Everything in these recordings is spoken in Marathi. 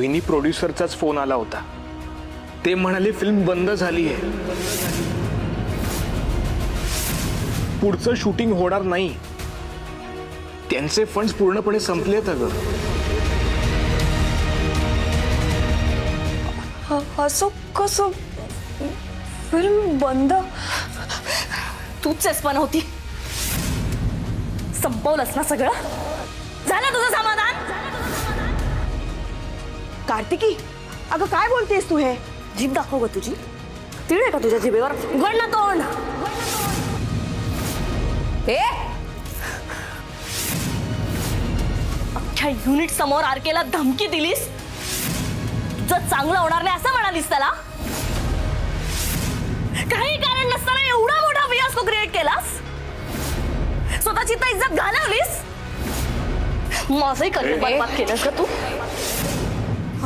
मोहिनी प्रोड्युसरचाच फोन आला होता। ते म्हणाले फिल्म बंद झाली आहे, पुढचं शूटिंग होणार नाही, त्यांचे फंड्स पूर्णपणे संपलेत। अगं असं कसं? फिल्म बंद? तूच चेष्टा होती, संपवलंस ना सगळं? झालं तुझं समाधान? कार्तिकी, अगं काय बोलतेस तू? हे जीभ दाखव ग तुझी, तीळ आहे का तुझ्या जिभेवर? उघड ना तोंड। ए अख्ख्या युनिट समोर आरकेला धमकी दिलीस, तुझं चांगलं होणार नाही असं म्हणालीस त्याला? काही कारण नसताना एवढा मोठा फियास्को क्रिएट केलास, स्वतःची तर इज्जत घालवलीस, माझंही करिअर बरबाद केलंस का तू?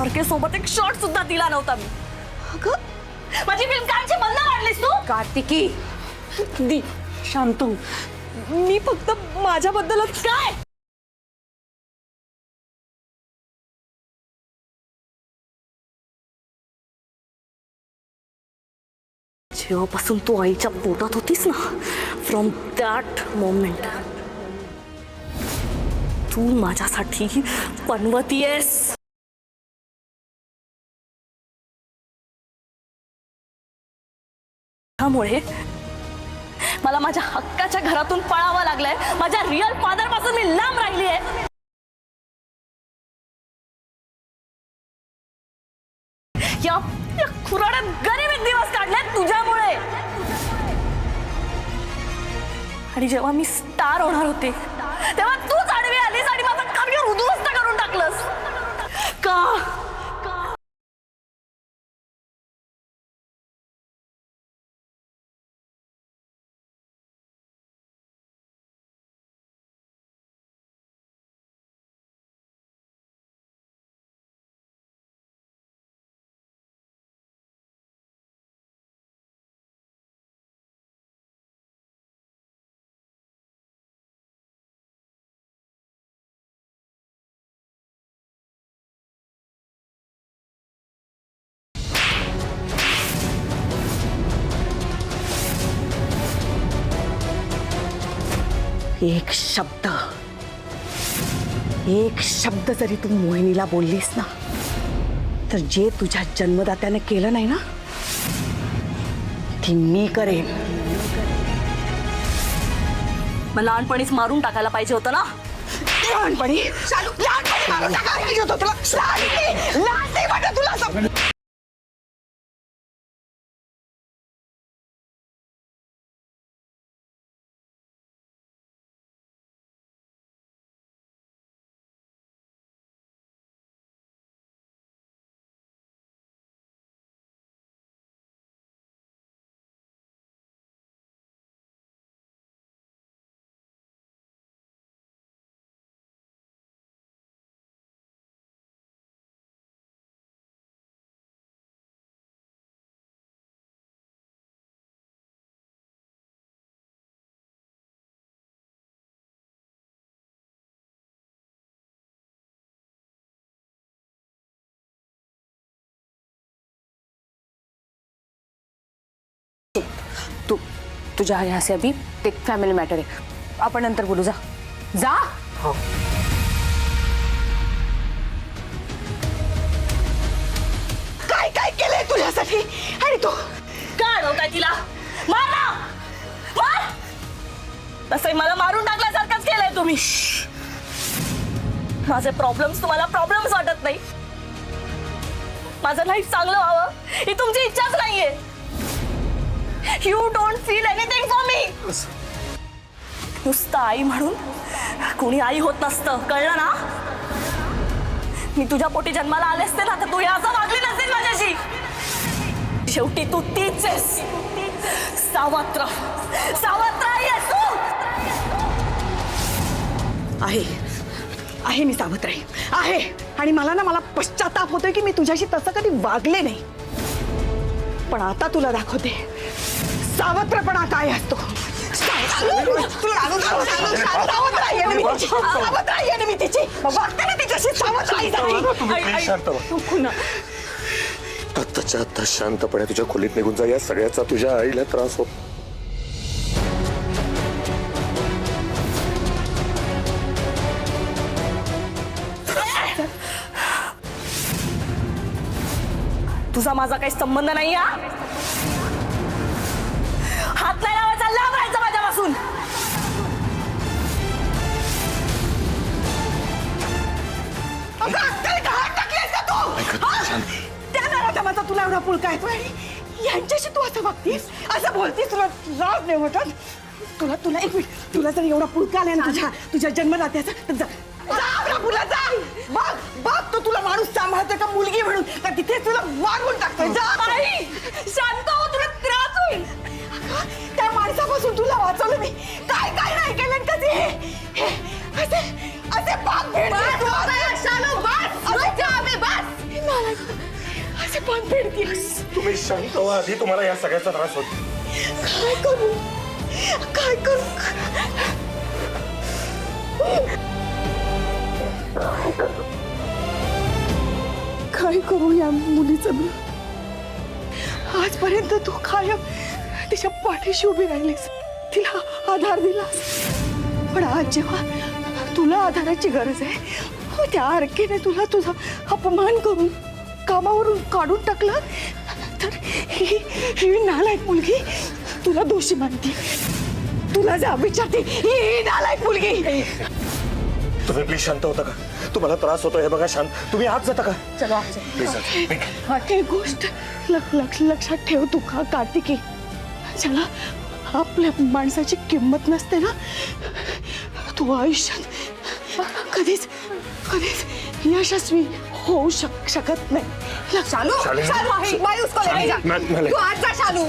आरके सोबत एक शॉट सुद्धा दिला नव्हता मी। अगं माझी फिल्म काढची बंद काढलीस तू? कार्तिकी, दी शांत हो. मी फक्त माझ्याबद्दलच काय जेव्हापासून तू आईच्या पोटात होतीस ना, फ्रॉम दॅट मोमेंट तू माझ्यासाठी पनवतीयस। त्यामुळे मला माझ्या हक्काच्या घरातून पळावं लागलंय, माझ्या रिअल फादर पासून मी लांब राहिली आहे। या खुराड्यात गरीबीत दिवस काढले तुझ्यामुळे। आणि जेव्हा मी स्टार होणार होते तेव्हा तूच आडवी आलीस आणि माझं करिअर उद्ध्वस्त करून टाकलंस का? एक शब्द जरी तू मोहिनीला बोललीस ना, तर जे तुझ्या जन्मदात्याने केलं नाही ना, ते मी करेन। मला लहानपणीच मारून टाकायला पाहिजे होतं ना? लहानपणी मारून टाकायला पाहिजे होतं तुला? लहान नाही वाटत तुला असं? तू तुझ्या यहाँ से अभी एक फैमिली मैटर है, आपण नंतर बोलू। जा जा। हो काय काय केलंय तुझ्यासाठी? आणि तू का अडवताय तिला? मार ना, मार। तसंही मला मारून टाकल्यासारखंच केलंय तुम्ही। माझे प्रॉब्लेम्स तुम्हाला प्रॉब्लेम्स वाटत नाही, माझं लाईफ चांगलं व्हावं ही तुमची इच्छाच नाहीये। You don't feel anything for me. नुसतं आई म्हणून कोणी आई होत नसतं, कळलं ना? मी तुझ्या पोटी जन्माला आले असते ना, तर तू असं वागली नसतील माझ्याशी। शेवटी तू तीच आहेस, सावत्र आई आहेस तू। आहे मी सावत्र आहे, आणि मला पश्चाताप होतोय की मी तुझ्याशी तसं कधी वागले नाही। पण आता तुला दाखवते सावत्रपणा काय असतो। आत्ताच्या आत्ता शांतपणे तुझ्या खोलीत निघून जा. या सगळ्याचा तुझ्या आईला त्रास होत. तुझा माझा काही संबंध नाही. हात नाही लावायचा, लांब राहायचं माझ्यापासून. त्या नराधमाचा तुला एवढा पुळका येतो आणि यांच्याशी तू असं वागतीस, असं बोलतीस, तुला लाज नाही वाटत? तुला एक मिनिट, तुला जर एवढा पुळका आला ना तुझ्या जन्मदात्याचा, तर जा बघ तो तुला माणूस सांभाळतोय का मुलगी म्हणून, का तिथे तुला वाढवून टाकतोय. शांत हो, तुला त्रास होईल. त्या माणसापासून तुला वाचवलं मी. काय काय नाही केलं कधी. असे पान फेडते तू. असे पान फेडतीस. तुम्ही शांत व्हा आधी. तुम्हाला या सगळ्याचा त्रास होत. काय करू काय करू या मुलीचं मी. आजपर्यंत तू कायम तिच्या पाठीशी उभी राहिलीस, तिला आधार दिलास. पण आज जेव्हा तुला आधाराची गरज आहे, त्या अर्केने तुला तुझा अपमान करून कामावरून काढून टाकलं, तर ही नालायक मुलगी तुला दोषी मानते. तुला जा विचारते, ही नालायक मुलगी. तुम्ही प्लीज शांत होता का? तुम्हाला त्रास होतो हे बघा. शांत तुम्ही आत जाता का? चलो प्लीज. एक गोष्ट लक्षात ठेव तू का कार्तिकी, ज्याला आपल्या माणसाची किंमत नसते ना, तू आयुष्यात कधीच यशस्वी होऊ शकत नाही.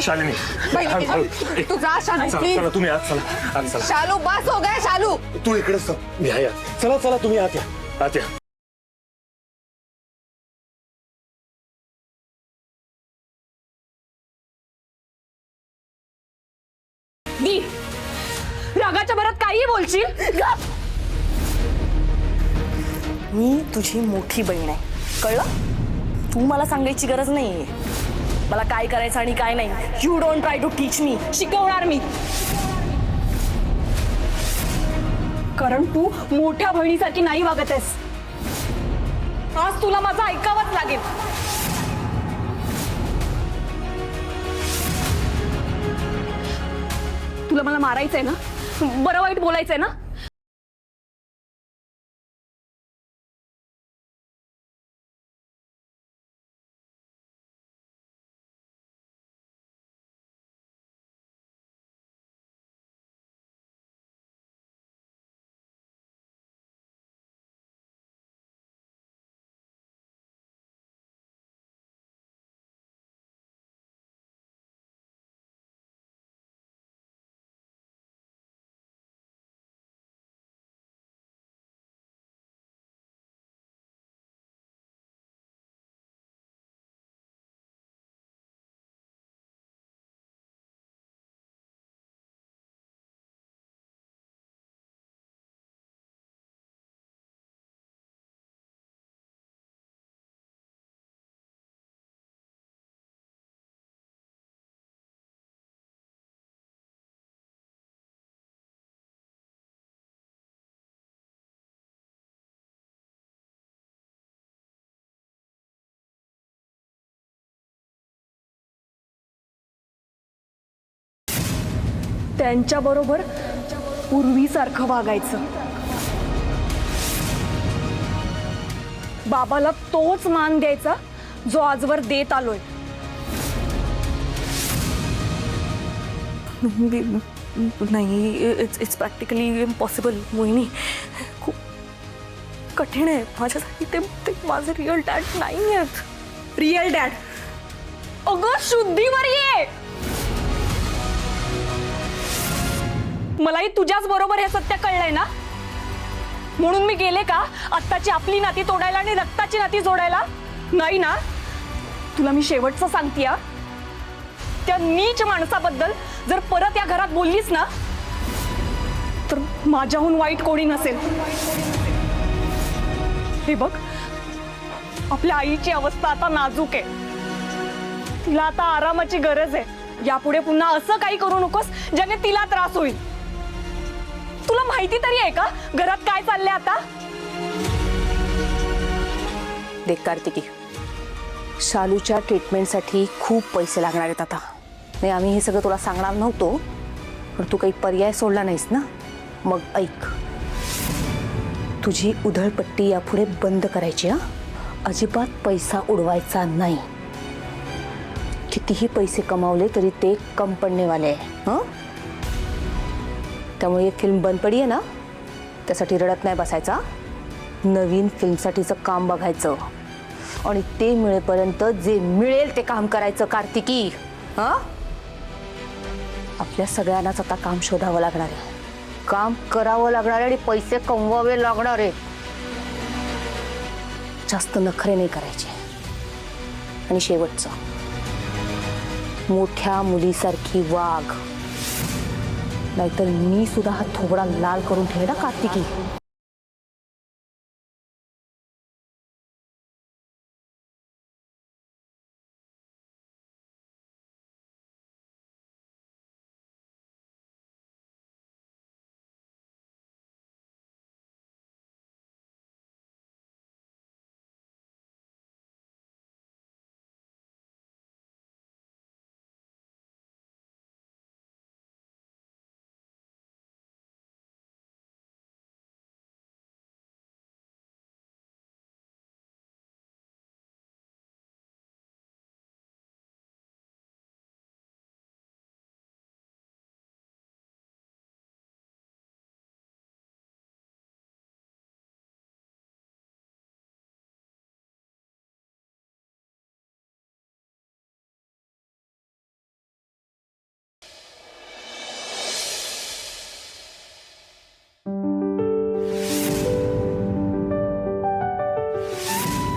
शालिनी. तू जा शालू, चला तुम्ही आत चला. आत चला. शालू बस हो गया शालू. तू इकडेच मी आहे. चला चला तुम्ही आत या. आत या. मी रागाच्या भरात काही बोलशील. मी तुझी मोठी बहीण आहे, कळलं? तू मला सांगायची गरज नाहीये मला काय करायचं आणि काय नाही. You don't try to teach me. शिकवणार मी, कारण तू मोठ्या बहिणीसारखी नाही वागत आहेस. आज तुला माझं ऐकावंच लागेल. तुला मला मारायचंय ना, बरं वाईट बोलायचंय ना, त्यांच्याबरोबर पूर्वीसारखं वागायचं. बाबाला तोच मान द्यायचा जो आजवर देत आलोय. नाही, इट्स प्रॅक्टिकली इम्पॉसिबल मोहिनी. खूप कठीण आहे माझ्यासाठी. ते माझे रिअल डॅड नाही आहेत. रिअल डॅड अगं शुद्धीवर ये. मलाही तुझ्याच बरोबर हे सत्य कळलंय ना, म्हणून मी गेले का आत्ताची आपली नाती तोडायला आणि रक्ताची नाती जोडायला? नाही ना. तुला मी शेवटचं सांगतीये, त्या नीच माणसाबद्दल जर परत या घरात बोललीस ना, माझ्याहून वाईट कोणी नसेल. हे बघ, आपल्या आईची अवस्था आता नाजूक आहे. तिला आता आरामाची गरज आहे. यापुढे पुन्हा असं काही करू नकोस ज्याने तिला त्रास होईल. तुला माहिती तरी आहे का घरात काय चाललंय आता? देख कार्तिकी, शालूच्या ट्रीटमेंटसाठी खूप पैसे लागणार आहेत आता. नाही, आम्ही हे सगळं तुला सांगणार नव्हतो, पण तू काही पर्याय सोडला नाहीस ना. मग ऐक, तुझी उधळपट्टी यापुढे बंद करायची. हा, अजिबात पैसा उडवायचा नाही. कितीही पैसे कमावले तरी ते कम पडणेवाले आहे. हं, त्यामुळे एक फिल्म बंद पडी आहे ना, त्यासाठी रडत नाही बसायचा. नवीन फिल्मसाठीचं काम बघायचं आणि ते मिळेपर्यंत जे मिळेल ते काम करायचं. कार्तिकी, हा, आपल्या सगळ्यांनाच आता काम शोधावं लागणार आहे, काम करावं लागणार आहे आणि पैसे कमवावे लागणार आहे. जास्त नखरे नाही करायचे. आणि शेवटचं, मोठ्या मुलीसारखी वाघ, नाहीतर मी सुद्धा हा थोबडा लाल करून ठेवेन ना कार्तिकी.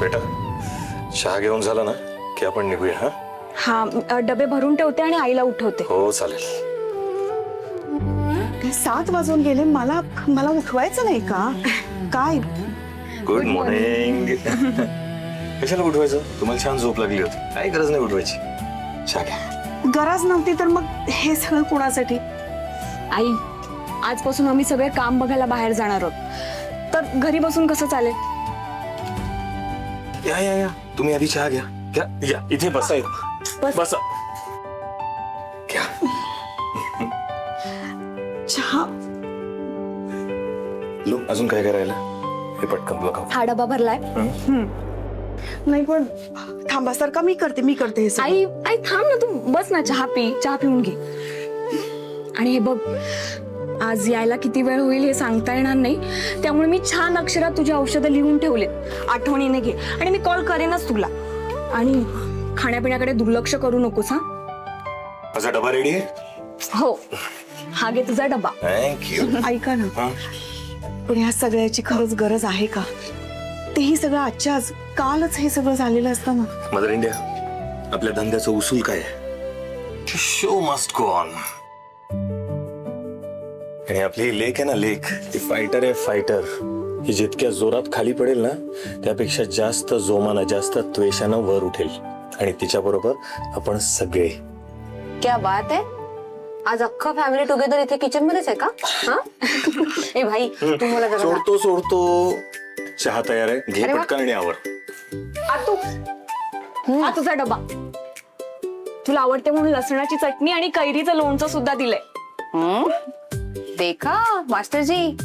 बेटा, चहा घेऊन झाला ना की आपण निघूया. हा हा, डबे भरून ठेवते आणि आईला उठवते. हो चालेल. 7 वाजून गेले. मला उठवायचं नाही का? काय? Good morning. कशाला उठवायचं? तुम्हाला छान झोप लागली होती, काही गरज नाही उठवायची. चहा घ्या. गरज नव्हती तर मग हे सगळं कोणासाठी? आई, आजपासून आम्ही सगळे काम बघायला बाहेर जाणार आहोत, तर घरी बसून कसं चालेल? या या या, तुम्ही आधी चहा घ्या. घ्या या, इथे बसा. बसा. घ्या चहा. लो, अजून काय करायला? हे पटकन बघा. हा डबा भरलाय. नाही पण थांबा सारखा मी करते हे सगळं. आई आई थांब ना, तू बस ना, चहा पिऊन घे. आणि हे बघ, आज यायला किती वेळ होईल हे सांगता येणार नाही, त्यामुळे मी छान अक्षरात तुझी औषधं लिहून ठेवलेत. आठवणीने घे आणि मी कॉल करेनच तुला. आणि खाण्यापिण्याकडे दुर्लक्ष करू नकोस. हा, माझा डबा रेडी आहे. हो, हा घे तुझा डबा. थँक्यू. ऐका ना, पण ह्या सगळ्याची खरंच गरज आहे का? तेही सगळं आजच्या आज, कालच हे सगळं झालेलं असतं ना. मदर इंडिया, आपल्या धंद्याचं उसूल काय आहे? Show must go on. आणि आपली लेक आहे ना, लेक, ती फायटर आहे. फायटर ही जितक्या जोरात खाली पडेल ना, त्यापेक्षा जास्त जोमानं, जास्त त्वेषानं वर उठेल. आणि तिच्याबरोबर आपण सगळे. क्या बात आहे, आज अख्खा फॅमिली टुगेदर इथे किचन मध्येच आहे का? हा, ए भाई, तू मला जरा सोडतो. चहा तयार आहे, घे पटकन आणि आवर. आतू, हा तुझा डबा. तुला आवडते म्हणून लसणाची चटणी आणि कैरीचं लोणचं सुद्धा दिलंय. देखा मास्टरजी,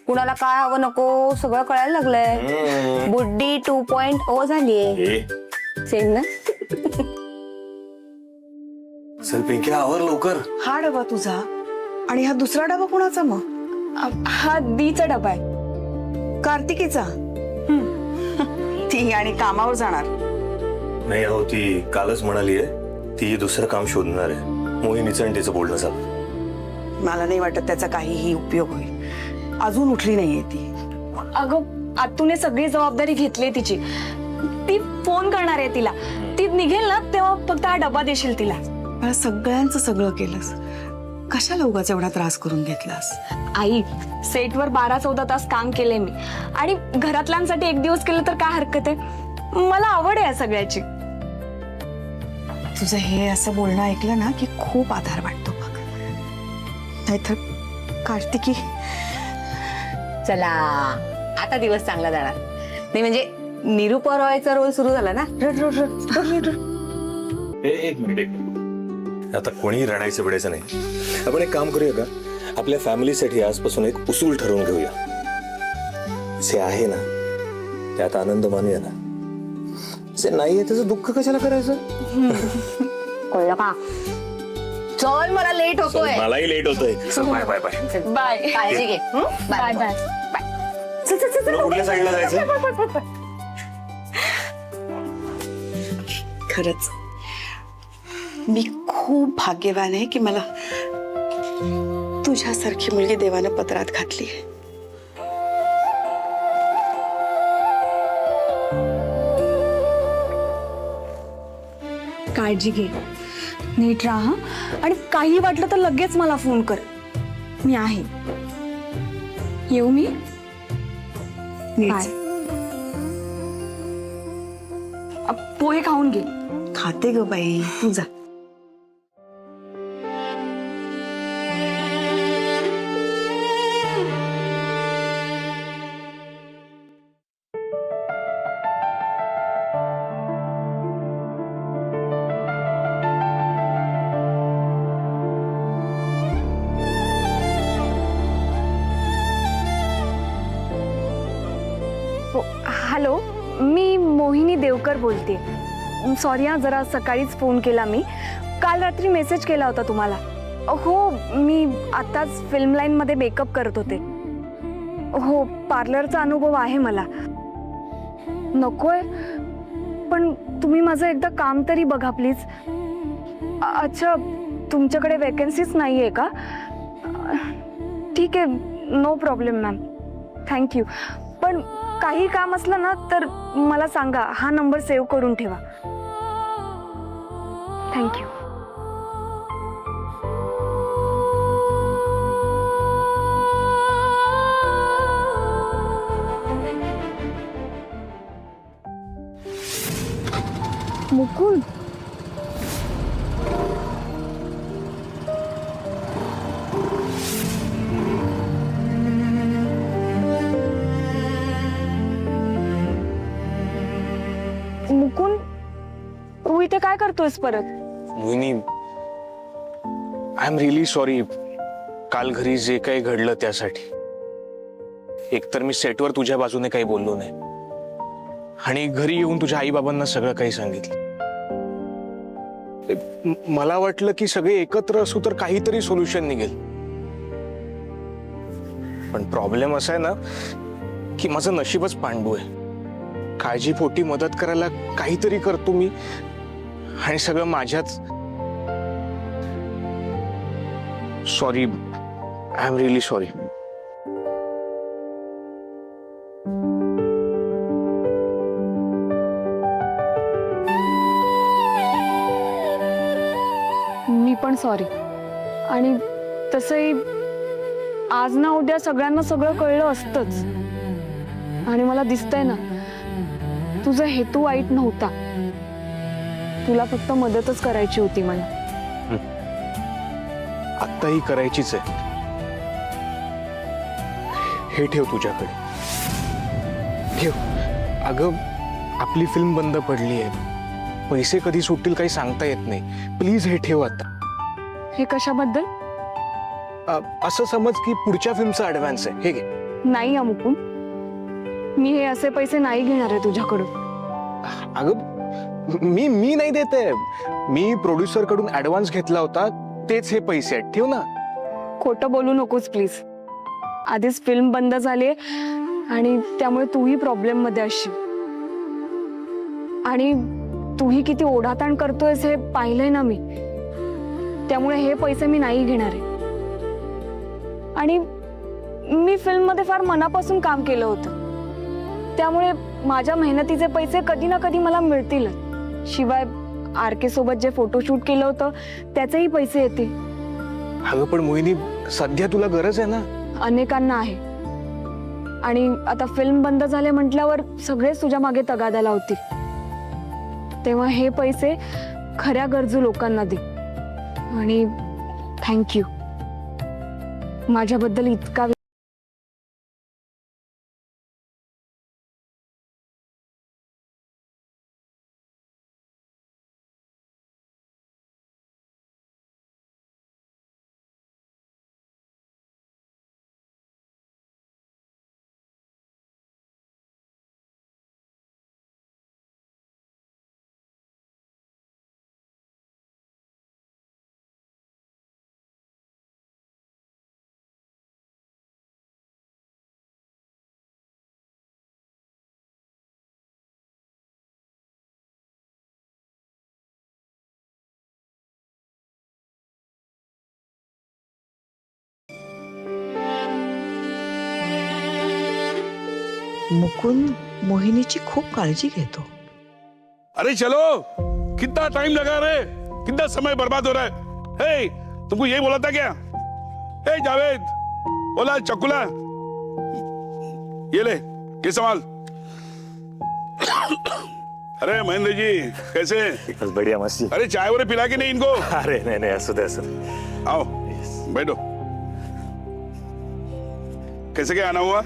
कुणाला काय हवं नको सगळं कळायला लागलंय. बुड्डी 2.0 झालीये. सेम ना? चल पिंकी, आवर लवकर. हा डबा तुझा आणि हा दुसरा डबा कोणाचा? मग हा दीचा डबा आहे. कार्तिकीचा. ती आणि कामावर जाणार. नाही हो, ती कालच म्हणाली आहे ती दुसरं काम शोधणार आहे. मोहिनीचं आणि तिचं बोलणं चालू. मला नाही वाटत त्याचा काहीही उपयोग होईल. अजून उठली नाहीये ती. अगं, आतूने सगळी जबाबदारी घेतली तिची. ती फोन करणार आहे तिला. ती निघेल ना तेव्हा फक्त हा डबा देशील तिला. मला सगळ्यांचं सगळं केलंस. कशाला उगाच एवढा त्रास करून घेतलास? आई, सेटवर 12-14 तास काम केले मी आणि घरातल्यांसाठी एक दिवस केलं तर काय हरकत आहे? मला आवड आहे या सगळ्याची. तुझं हे असं बोलणं ऐकलं ना की खूप आधार वाटतो बघ. नाहीतर कार्तिकी, चला आता दिवस चांगला जाणार नाही. म्हणजे निरुपा रॉयचा रोल सुरू झाला ना. रड रड रड रड रड. एक मिनिट. आता कोणी रडायचं बिडायचं नाही. आपण एक काम करूया का, आपल्या फॅमिलीसाठी आजपासून एक उसूल ठरवून घेऊया. जे आहे ना त्यात आनंद मानूया ना. जे नाहीये त्याचं दुःख कशाला करायचं? कळलं का? चल मला लेट होतोय. मलाही लेट होतोय. Bye bye bye. बाय. काळजी घे. Bye bye. चल चल चल. तुला कुठल्या साईडला जायचं? खरंच मी खूप भाग्यवान आहे की मला तुझ्यासारखी मुलगी देवानं पदरात घातली. काळजी घे, नीट राहा आणि काही वाटलं तर लगेच मला फोन कर. मी आहे. येऊ मी? बाय. पोहे खाऊन घे. खाते ग बाई, तू जा. हॅलो, मी मोहिनी देवकर बोलते. सॉरी हा, जरा सकाळीच फोन केला मी. काल रात्री मेसेज केला होता तुम्हाला. हो, मी आताच फिल्म लाईनमध्ये मेकअप करत होते. हो, पार्लरचा अनुभव आहे मला. नकोय, पण तुम्ही माझं एकदा काम तरी बघा प्लीज. अच्छा, तुमच्याकडे वेकन्सीच नाही आहे का? ठीक आहे, नो प्रॉब्लेम मॅम, थँक्यू. पण काही काम असलं ना तर मला सांगा. हा नंबर सेव्ह करून ठेवा. थँक्यू. मुकुंद, मुकुंद, तू इथे काय करतोयस परत? मोहिनी, आय एम रिअली सॉरी. काल घरी जे काही घडलं त्यासाठी. एकतर मी सेटवर तुझ्या बाजूने काही बोललो नाही आणि घरी येऊन तुझ्या आई बाबांना सगळं काही सांगितलं. मला वाटलं की सगळे एकत्र असू तर काहीतरी सोल्युशन निघेल. पण प्रॉब्लेम असा आहे ना की माझं नशीबच पांडू आहे. काळजीपोटी मदत करायला काहीतरी करतो मी आणि सगळं माझ्याच. Sorry, I am really sorry. मी पण सॉरी. आणि तसंही आज ना उद्या सगळ्यांना सगळं कळलं असतंच. आणि मला दिसतंय ना, तुझा हेतू वाईट नव्हता. तुला फक्त मदतच करायची होती मला. आत्ताही करायचीच आहे. हे ठेव तुझ्याकडे. ठेव. अगं, आपली फिल्म बंद पडली आहे. पैसे कधी सुटतील काही सांगता येत नाही. प्लीज हे ठेव आता. हे कशाबद्दल? असं समज की पुढच्या फिल्मचा ऍडव्हान्स आहे. हे घे. नाही मुकुंद, मी हे असे पैसे नाही घेणार आहे तुझ्याकडून. अगं, मी नाही देते. मी प्रोड्युसर कडून ऍडव्हान्स घेतला होता, तेच हे पैसे आहेत. ठेव ना. खोटं बोलू नकोस प्लीज. आधीच फिल्म बंद झाली आणि त्यामुळे तूही प्रॉब्लेम मध्ये असशील. आणि तूही किती ओढाताण करतोयस हे पाहिलंय ना मी. त्यामुळे हे पैसे मी नाही घेणार आहे. आणि मी फिल्म मध्ये फार मनापासून काम केलं होतं. त्यामुळे माझ्या मेहनतीचे पैसे कधी ना कधी मला मिळतीलच. शिवाय आरके सोबत जे फोटोशूट केलं होतं त्याचेही पैसे येतील. अगं पण मोहिनी, सध्या तुला गरज आहे ना. अनेकांना आहे. आणि आता फिल्म बंद झाले म्हटल्यावर सगळेच तुझ्या मागे तगादा लावतील. तेव्हा हे पैसे खऱ्या गरजू लोकांना दे. आणि थँक्यू माझ्याबद्दल इतका मुकुंद मोहिनीची खूप काळजी घेतो. अरे चलो, कितना टाइम लगा रे, कितना समय बर्बाद हो रहा है. हे, तुमको यही बोला था क्या? हे जावेद, बोला चकुला, ये ले, ये संभाल. अरे महेंद्र जी, कैसे? बस बढ़िया मस्ती. अरे चाय वगैरह पिला के नहीं इनको? अरे नहीं असू दे असू दे. आओ बैठो. कैसे क्या आना हुआ?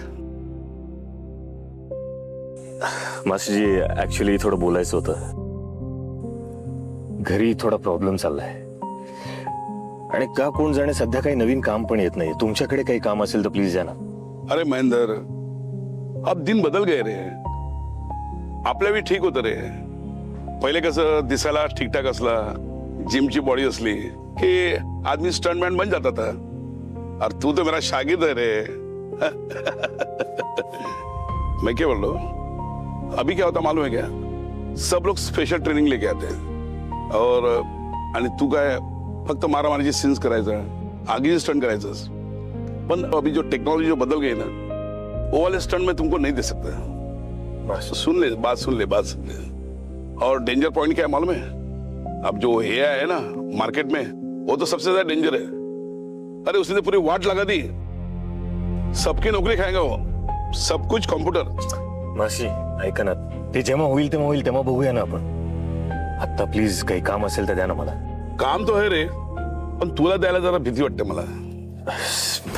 मासी जी, ऍक्च्युली थोडं बोलायचं होतं. घरी थोडा प्रॉब्लेम चाललाय आणि का कोण जाणे सध्या काही नवीन काम पण येत नाही. तुमच्याकडे काही काम असेल तर प्लीज या ना. अरे महेंद्र, अब दिन बदल गए रे. आपल्या बी ठीक होतं रे. पहिले कसं दिसायला ठीकठाक असला, जिमची बॉडी असली की आदमी स्टंटमॅन बन जाता था. और तू तो मेरा शागिर्द है रे. मैं क्या बोल रहा हूँ, अभी क्या होता मालूम है क्या? सब लोग स्पेशल ट्रेनिंग लेके आते हैं और आणि तू काय फक्त मारामारीचे सीन्स करायचं, आगीचे स्टंट करायचं. पण अभी जो टेक्नोलॉजी जो बदल गई ना, वो वाले स्टंट में तुमको नहीं दे सकता. सुन ले बात, सुन ले बात, सुन ले. और डेंजर पॉइंट क्या है मालूम है? अब जो एआई है ना मार्केट में, वो तो सबसे ज्यादा डेंजर है. अरे उसने तो पूरी वाट लगा दी. सबकी नौकरी खाएगा वो. सब कुछ कॉम्प्युटर. मासी ऐका ना, ते जेव्हा होईल तेव्हा बघूया ना आपण. आता प्लीज काही काम असेल तर द्या ना मला. काम तो है रे, पण तुला द्यायला जरा भीती वाटते मला.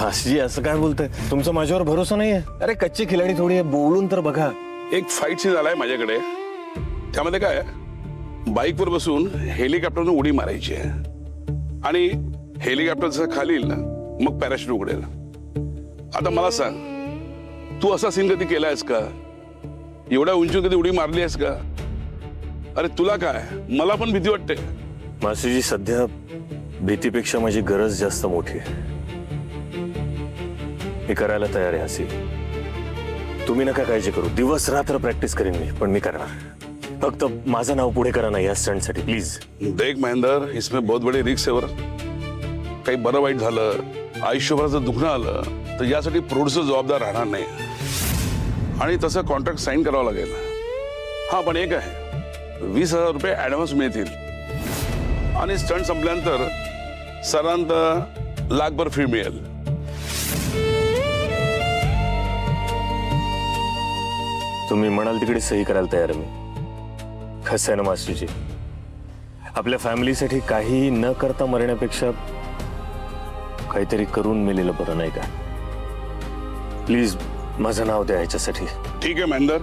मासी असं काय बोलताय? तुमचा माझ्यावर भरोसा नाहीये? अरे कच्चे खिलाडी थोडी आहे, बोलून तर बघा. एक फाईट सीन आलाय माझ्याकडे. त्यामध्ये काय, बाईकवर बसून हेलिकॉप्टरने उडी मारायची आहे आणि हेलिकॉप्टरच्या खालील मग पॅराशूट उघडेल. आता मला सांग, तू असा सीन कधी केलायस का? एवढ्या उंचीवर कधी उडी मारली आहेस का? अरे तुला काय, मला पण भीती वाटते. मासीजी, सध्या भीतीपेक्षा माझी गरज जास्त मोठी आहे. मी करायला तयार आहे हसी. तुम्ही नका काळजी करू. दिवस रात्र प्रॅक्टिस करेन मी, पण मी करणार. फक्त माझं नाव पुढे करा ना या स्टंटसाठी प्लीज. देख महेंद्र, इसमें बहुत बड़ी रिस्क है. काही बरं वाईट झालं, आयुष्यभराचं दुखणं आलं तर यासाठी प्रोड्युसर जबाबदार राहणार नाही आणि तसं कॉन्ट्रॅक्ट साईन करावं लागेल. हा, पण एक आहे, 20,000 रुपये ऍडव्हान्स मिळतील आणि स्टंट संपल्यानंतर साधारणतः लाखभर फी मिळेल. तुम्ही म्हणाल तिकडे सही करायला तयार आहे मी. कसं आहे ना मास्टरजी, आपल्या फॅमिलीसाठी काही न करता मरण्यापेक्षा काहीतरी करून मेलेलं बरं नाही का? प्लीज माझं नाव द्या याच्यासाठी. ठीक है महेंद्र,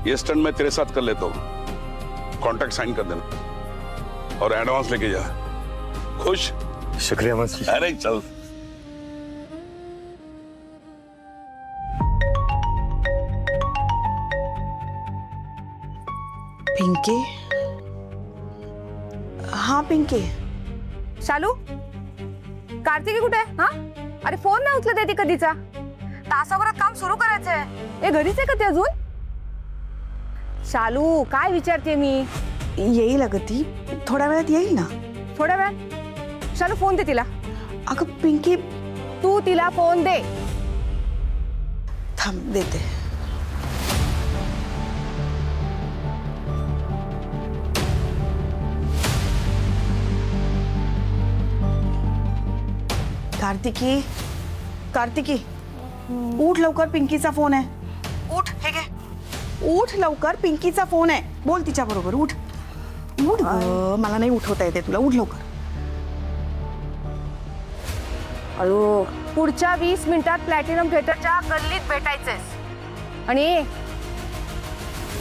ये स्टंट मैं तेरे साथ कर लेता हूँ. कॉन्ट्रैक्ट साइन कर देना और एडवांस लेके जा. खुश? शुक्रिया मास्टर. अरे चल. पिंकी, हा पिंकी. शालू, कार्तिकी कुठे आहे? हा, अरे फोन नाही उचलत आहे ती कधीचा. तासाभरात काम सुरू करायचंय. हे घरीच आहे का ते अजून? शालू, काय विचारते मी? येईल अगं ती, थोड्या वेळात येईल ना. थोड्या वेळ. शालू, फोन दे तिला. अगं पिंकी, तू तिला फोन दे. थांब, देते. कार्तिकी, कार्तिकी, उठ लवकर, पिंकीचा फोन आहे. उठ, हे घे. उठ लवकर, पिंकीचा फोन आहे. बोल तिच्या बरोबर. उठ उठ गं. मला नाही उठवता येते तुला. उठ लवकर. अयो, पुढच्या 20 मिनिटात प्लॅटिनम थिएटरच्या गल्लीत भेटायचंय. आणि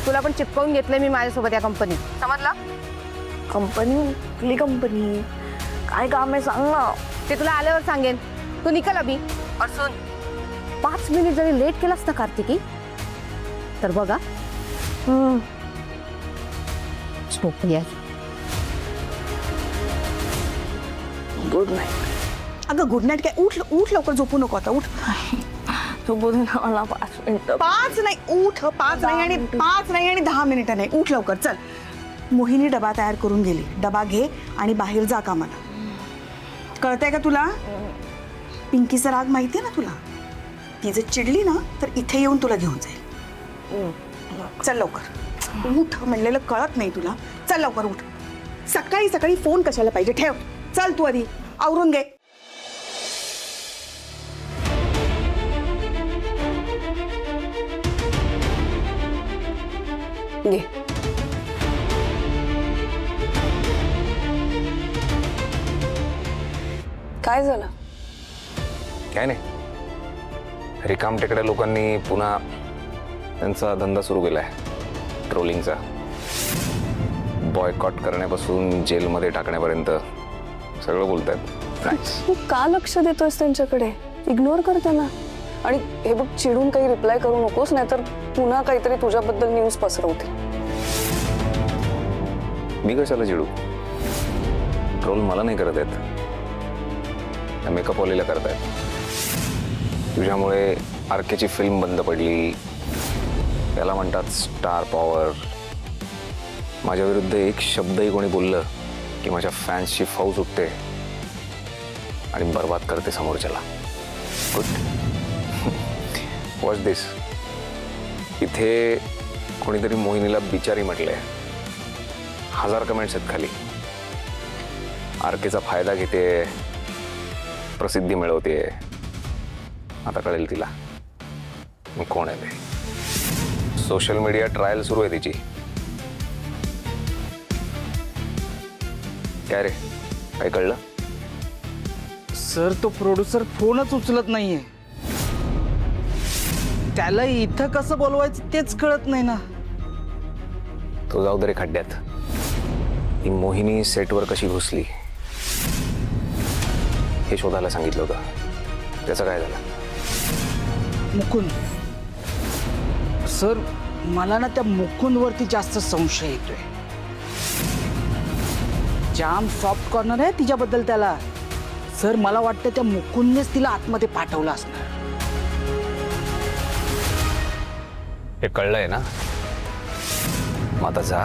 तुला पण चिपकवून घेतलंय मी माझ्यासोबत या कंपनीत, समजलं? कंपनी? कुठली कंपनी? काय काम आहे सांग ना. ते तुला आल्यावर सांगेन. तू निकल अभि. और सुन, 5 मिनिट जरी लेट केलास ना कार्तिकी तर बघा झोपली आहे. Good night. अगं गुड नाईट काय? उठ उठ लवकर, झोपू नको आता. उठ. तू बोल ना मला 5 मिनिटं. 5 नाही. उठ. 5 नाही आणि 5 नाही आणि 10 मिनिटं नाही. उठ लवकर. चल. मोहिनी डबा तयार करून गेली. डबा घे आणि बाहेर जा कामाला. कळतंय का तुला? पिंकीचा राग माहितीये ना तुला? ती जर चिडली ना तर इथे येऊन तुला घेऊन जाईल. चल लवकर. उठ म्हणलेलं कळत नाही तुला. चल लवकर उठ. सकाळी सकाळी फोन कशाला पाहिजे? ठेव. चल तू आधी आवरून घे. घे. काय झालं? काय नाही, रिकामटेकड्या लोकांनी पुन्हा त्यांचा धंदा सुरू केलाय, ट्रोलिंगचा. बॉयकॉट करण्यापासून जेलमध्ये टाकण्यापर्यंत सगळं बोलतायत. तू का लक्ष देतोयस त्यांच्याकडे? इग्नोर कर त्यांना. आणि हे बघ, चिडून काही रिप्लाय करू नकोस, नाहीतर पुन्हा काहीतरी तुझ्याबद्दल न्यूज पसरवतील. मी कशाला चिडू? ट्रोल मला नाही करत आहेत, मेकअप वालीला करतायत. तुझ्यामुळे आरकेची फिल्म बंद पडली, त्याला म्हणतात स्टार पॉवर. माझ्या विरुद्ध एक शब्दही कोणी बोललं की माझ्या फॅन्सची फौज उठते आणि बर्बाद करते समोरच्याला. गुड. वॉच दिस. इथे कोणीतरी मोहिनीला बिचारी म्हटलंय. 1000 कमेंट्स आहेत खाली. आरकेचा फायदा घेते, प्रसिद्धी मिळवते. आता कळेल तिला मी कोण आहे ते. सोशल मीडिया ट्रायल सुरू आहे तिची. काय रे, काय कळलं? सर, तो प्रोड्युसर फोनच उचलत नाहीये. त्याला इथं कसं बोलवायचं तेच कळत नाही ना. तो जाऊ दे रे खड्ड्यात. ती मोहिनी सेटवर कशी घुसली हे शोधायला सांगितलं होतं. त्याचं काय झालं? मुकुंद सर, मला ना त्या मुकुंदवरती जास्त संशय येतोय. जाम सॉफ्ट कॉर्नर आहे तिच्याबद्दल त्याला. सर, मला वाटतं त्या मुकुंदनेच तिला आतमध्ये पाठवलं असणार. हे कळलंय ना? मग आता जा,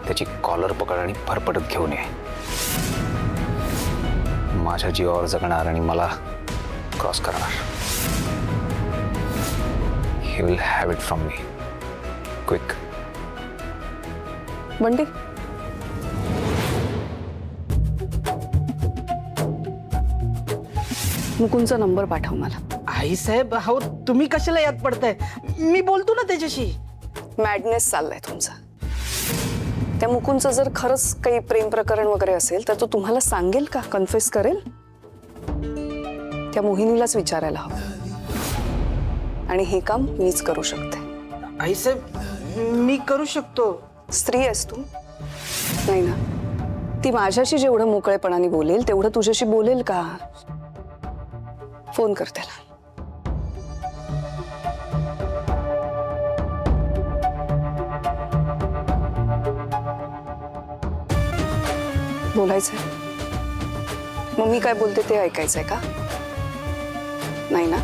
त्याची कॉलर पकड आणि फरफटत घेऊन ये. माझ्या जीवावर जगणार आणि मला क्रॉस करणार. He will have it from me. Quick. Bunty, मुकुंदचा नंबर पाठव मला. आई साहेब, हो तुम्ही कशाला याद पडताय? मी बोलतो ना त्याच्याशी. मॅडनेस चाललाय तुमचा. त्या मुकुंदचं जर खरंच काही प्रेम प्रकरण वगैरे असेल तर तो तुम्हाला सांगेल का? कन्फेस करेल? त्या मोहिनीलाच विचारायला हवं. आणि हे काम मीच करू शकते. आई साहेब, मी करू शकतो. स्त्री आहेस तू, नाही ना? ती माझ्याशी जेवढं मोकळेपणाने बोलेल तेवढं तुझ्याशी बोलेल का? फोन कर त्याला. बोलायचंय? मग मी काय बोलते ते ऐकायचंय का? नाही ना?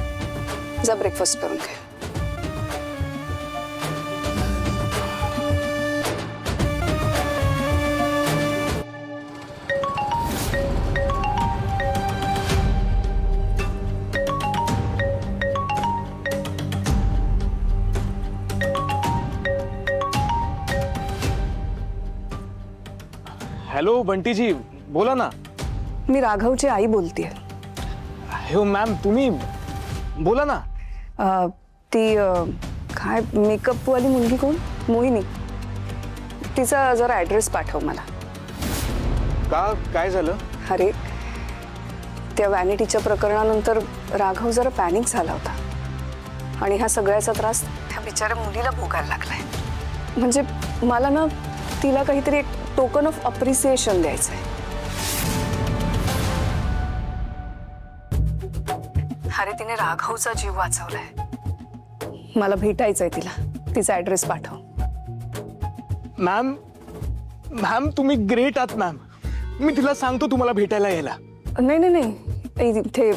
जा ब्रेकफास्ट करून घे. हॅलो बंटीजी, बोला ना. मी राघवची आई बोलतेय. हो मॅम तुम्ही बोला ना. ती काय मेकअपवाली मुलगी कोण? मोहिनी. तिचा जरा ॲड्रेस पाठव मला. का काय झालं? अरे त्या वॅनिटीच्या प्रकरणानंतर राघव जरा पॅनिक झाला होता आणि हा सगळ्याचा त्रास त्या बिचाऱ्या मुलीला भोगायला लागलाय. म्हणजे मला ना तिला काहीतरी एक टोकन ऑफ अप्रिसिएशन द्यायचं आहे. अरे तिने राघवचा जीव वाचवलाय. मला भेटायचंय तिला. तिचा ॲड्रेस पाठव. मॅम तुम्ही ग्रेट आहात मॅम. मी तिला सांगतो तुम्हाला भेटायला यायला. नाही नाही नाही, इथे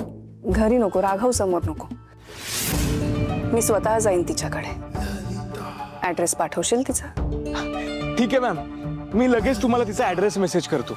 घरी नको, राघव समोर नको. मी स्वतः जाईन तिच्याकडे. ॲड्रेस पाठवशील तिचा? ठीक आहे मॅम, मी लगेच तुम्हाला तिचा ॲड्रेस मेसेज करतो.